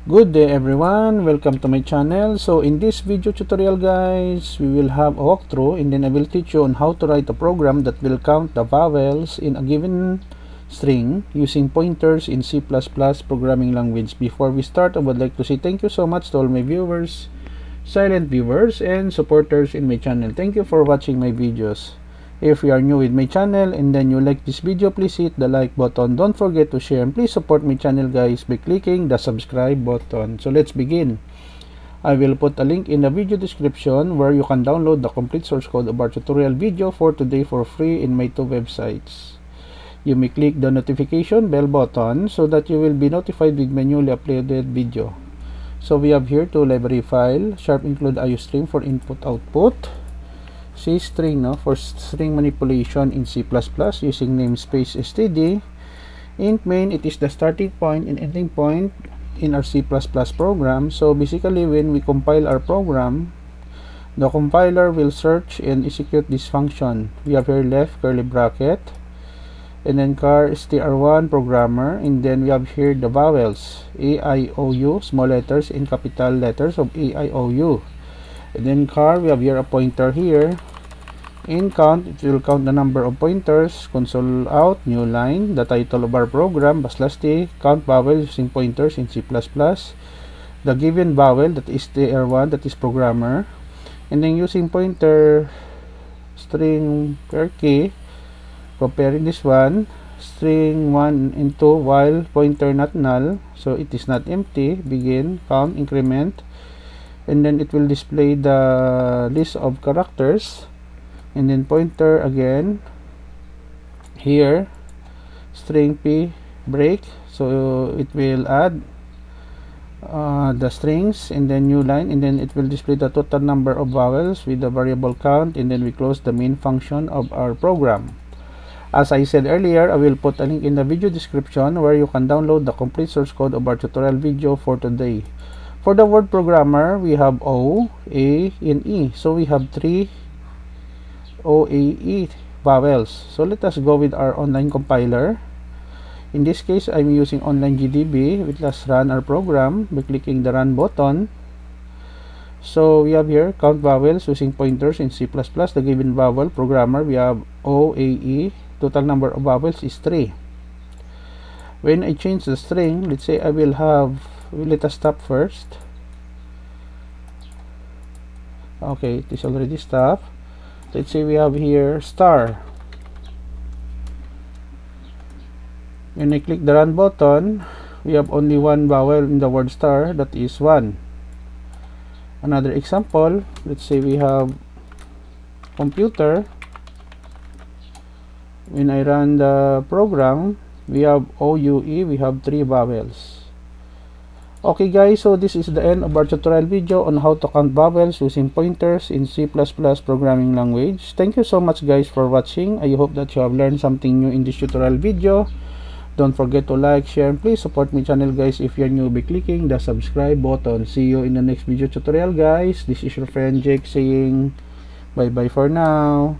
Good day everyone, welcome to my channel. So in this video tutorial guys, we will have a walkthrough and then I will teach you on how to write a program that will count the vowels in a given string using pointers in C++ programming language. Before we start, I would like to say thank you so much to all my viewers, silent viewers, and supporters in my channel. Thank you for watching my videos. If you are new with my channel and then you like this video, please hit the like button. Don't forget to share and please support my channel guys by clicking the subscribe button. So let's begin. I will put a link in the video description where you can download the complete source code of our tutorial video for today for free in my two websites. You may click the notification bell button so that you will be notified with my newly uploaded video. So we have here two library file, sharp include IOString for input output, C string for string manipulation in C++ using namespace std. Int main, it is the starting point and ending point in our C++ program. So basically when we compile our program, the compiler will search and execute this function. We have here left curly bracket and then char str1 programmer, and then we have here the vowels a, I, o, u, small letters in capital letters of a, I, o, u. And then char, we have here a pointer here. In count, it will count the number of pointers. Console out, new line, the title of our program, /t, count vowels using pointers in C++. The given vowel, that is tr1, that is programmer. And then using pointer string per key, comparing this one, string 1 and 2 while pointer not null, so it is not empty, begin, count, increment, and then it will display the list of characters, and then pointer again here, string p break, so it will add the strings, and then new line, and then it will display the total number of vowels with the variable count, and then we close the main function of our program. As I said earlier, I will put a link in the video description where you can download the complete source code of our tutorial video for today. For the word programmer, we have O, A, and E. So we have three O, A, E vowels. So let us go with our online compiler. In this case, I'm using online GDB. Let's run our program by clicking the run button. So we have here count vowels using pointers in C++. The given vowel programmer, we have O, A, E. Total number of vowels is 3. When I change the string, let's say I will have, let us stop first. Okay, it is already stopped. Let's say we have here star. When I click the run button, we have only one vowel in the word star, that is 1. Another example, let's say we have computer. When I run the program, we have OUE, we have 3 vowels. Okay guys, so this is the end of our tutorial video on how to count vowels using pointers in C++ programming language. Thank you so much guys for watching. I hope that you have learned something new in this tutorial video. Don't forget to like, share, and please support my channel guys if you're new by clicking the subscribe button. See you in the next video tutorial guys. This is your friend Jake saying bye bye for now.